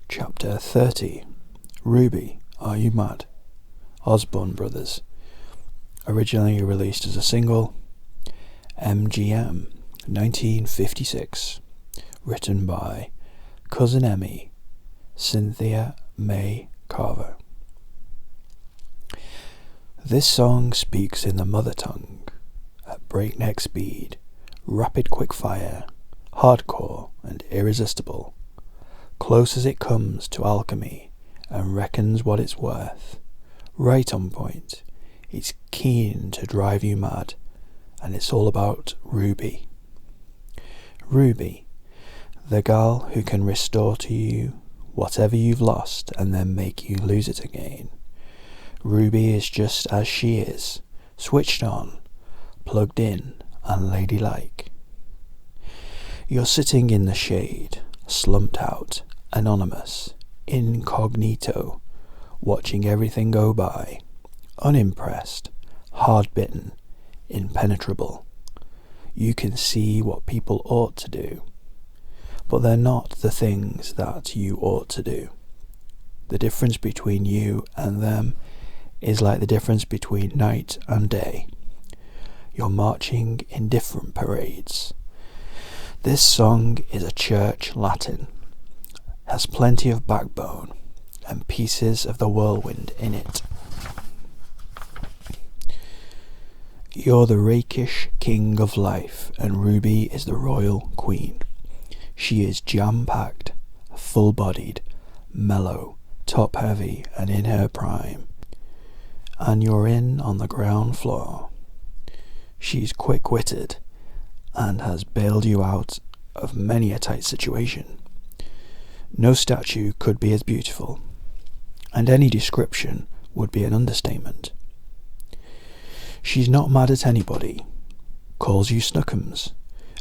Chapter 30. Ruby, Are You Mad? Osborne Brothers. Originally released as a single. MGM, 1956. Written by Cousin Emmy, Cynthia May Carver. This song speaks in the mother tongue, at breakneck speed, rapid quickfire, hardcore and irresistible, close as it comes to alchemy and reckons what it's worth, right on point. It's keen to drive you mad, and it's all about Ruby. Ruby, the gal who can restore to you whatever you've lost and then make you lose it again. Ruby is just as she is, switched on, plugged in, and ladylike. You're sitting in the shade, slumped out, anonymous, incognito, watching everything go by, unimpressed, hard-bitten, impenetrable. You can see what people ought to do, but they're not the things that you ought to do. The difference between you and them is like the difference between night and day. You're marching in different parades. This song is a church Latin, has plenty of backbone and pieces of the whirlwind in it. You're the rakish king of life, and Ruby is the royal queen. She is jam-packed, full-bodied, mellow, top-heavy, and in her prime. And you're in on the ground floor. She's quick-witted and has bailed you out of many a tight situation. No statue could be as beautiful, and any description would be an understatement. She's not mad at anybody, calls you Snookums,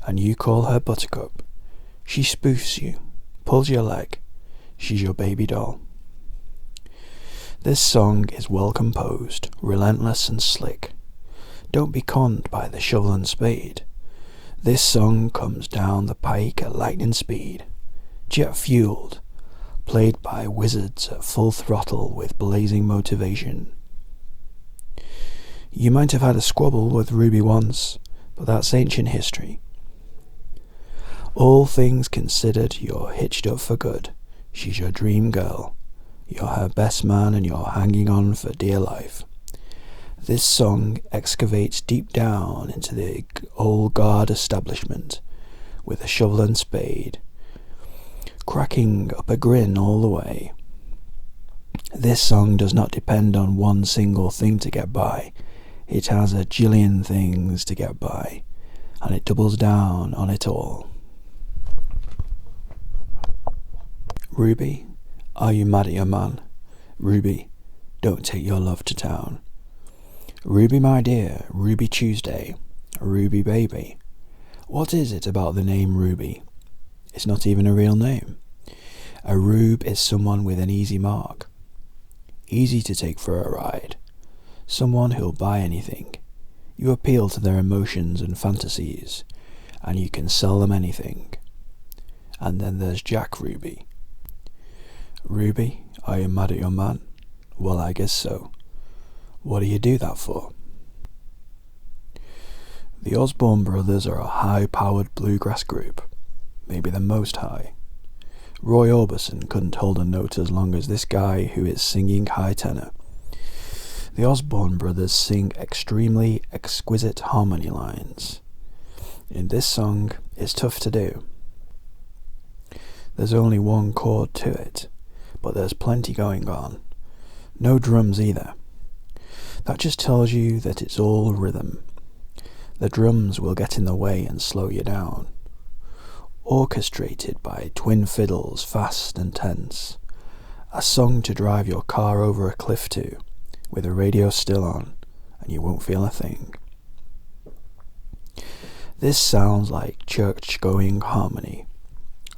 and you call her Buttercup. She spoofs you, pulls your leg. She's your baby doll. This song is well composed, relentless and slick. Don't be conned by the shovel and spade. This song comes down the pike at lightning speed, jet-fueled, played by wizards at full throttle with blazing motivation. You might have had a squabble with Ruby once, but that's ancient history. All things considered, you're hitched up for good. She's your dream girl. You're her best man and you're hanging on for dear life. This song excavates deep down into the old guard establishment with a shovel and spade, cracking up a grin all the way. This song does not depend on one single thing to get by. It has a jillion things to get by, and it doubles down on it all. Ruby, are you mad at your man? Ruby, don't take your love to town. Ruby, my dear, Ruby Tuesday, Ruby baby. What is it about the name Ruby? It's not even a real name. A rube is someone with an easy mark. Easy to take for a ride. Someone who'll buy anything. You appeal to their emotions and fantasies, and you can sell them anything. And then there's Jack Ruby. Ruby, are you mad at your man? Well, I guess so. What do you do that for? The Osborne Brothers are a high-powered bluegrass group, maybe the most high. Roy Orbison couldn't hold a note as long as this guy who is singing high tenor. The Osborne Brothers sing extremely exquisite harmony lines. In this song, it's tough to do. There's only one chord to it, but there's plenty going on. No drums either. That just tells you that it's all rhythm. The drums will get in the way and slow you down. Orchestrated by twin fiddles, fast and tense. A song to drive your car over a cliff to, with the radio still on, and you won't feel a thing. This sounds like church-going harmony.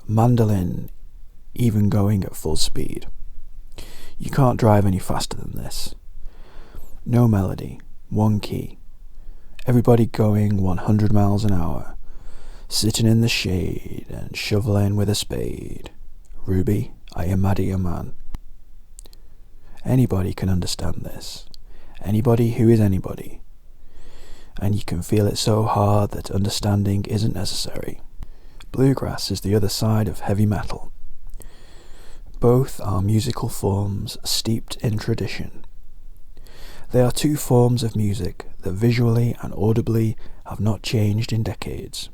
Mandolin even going at full speed. You can't drive any faster than this. No melody, one key. Everybody going 100 miles an hour, sitting in the shade and shoveling with a spade. Ruby, I am Maddie, a man. Anybody can understand this. Anybody who is anybody. And you can feel it so hard that understanding isn't necessary. Bluegrass is the other side of heavy metal. Both are musical forms steeped in tradition. They are two forms of music that visually and audibly have not changed in decades.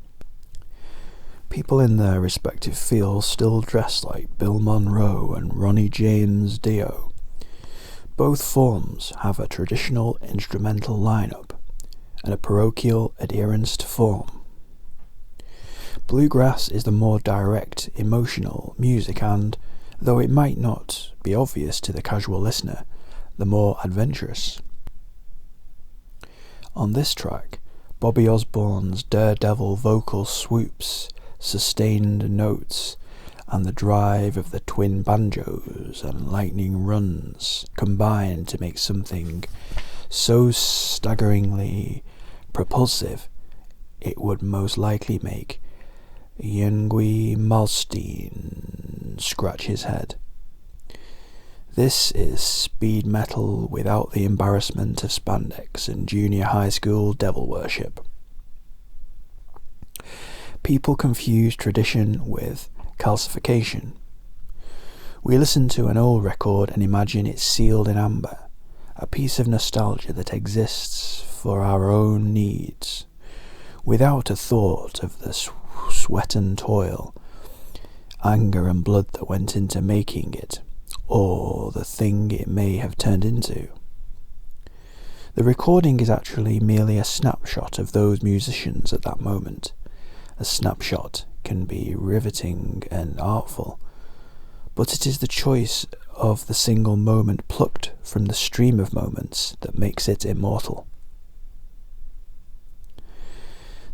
People in their respective fields still dress like Bill Monroe and Ronnie James Dio. Both forms have a traditional instrumental lineup and a parochial adherence to form. Bluegrass is the more direct, emotional music and, though it might not be obvious to the casual listener, the more adventurous. On this track, Bobby Osborne's daredevil vocal swoops, sustained notes, and the drive of the twin banjos and lightning runs combine to make something so staggeringly propulsive it would most likely make Yngwie Malmsteen scratch his head. This is speed metal without the embarrassment of spandex and junior high school devil worship. People confuse tradition with calcification. We listen to an old record and imagine it's sealed in amber, a piece of nostalgia that exists for our own needs, without a thought of the sweat and toil, anger and blood that went into making it, or the thing it may have turned into. The recording is actually merely a snapshot of those musicians at that moment. A snapshot can be riveting and artful, but it is the choice of the single moment plucked from the stream of moments that makes it immortal.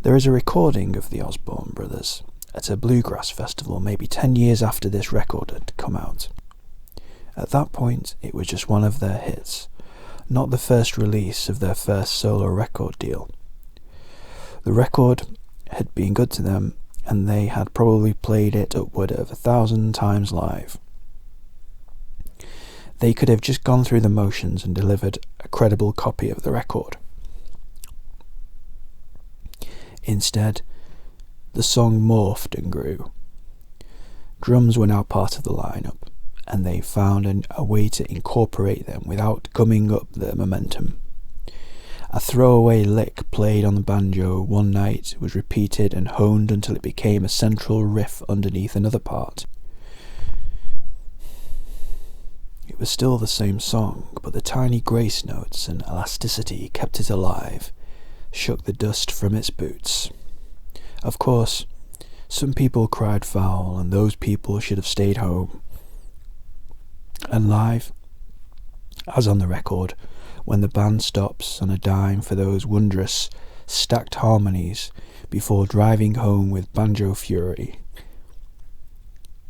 There is a recording of the Osborne brothers at a bluegrass festival maybe 10 years after this record had come out. At that point, it was just one of their hits, not the first release of their first solo record deal. The record had been good to them, and they had probably played it upward of 1,000 times live. They could have just gone through the motions and delivered a credible copy of the record. Instead, the song morphed and grew. Drums were now part of the lineup, and they found a way to incorporate them without gumming up the momentum. A throwaway lick played on the banjo one night was repeated and honed until it became a central riff underneath another part. It was still the same song, but the tiny grace notes and elasticity kept it alive, shook the dust from its boots. Of course, some people cried foul, and those people should have stayed home. And live, as on the record, when the band stops on a dime for those wondrous stacked harmonies before driving home with banjo fury,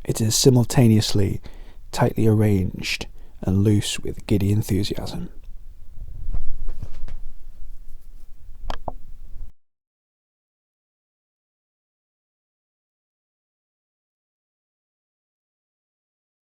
it is simultaneously tightly arranged and loose with giddy enthusiasm.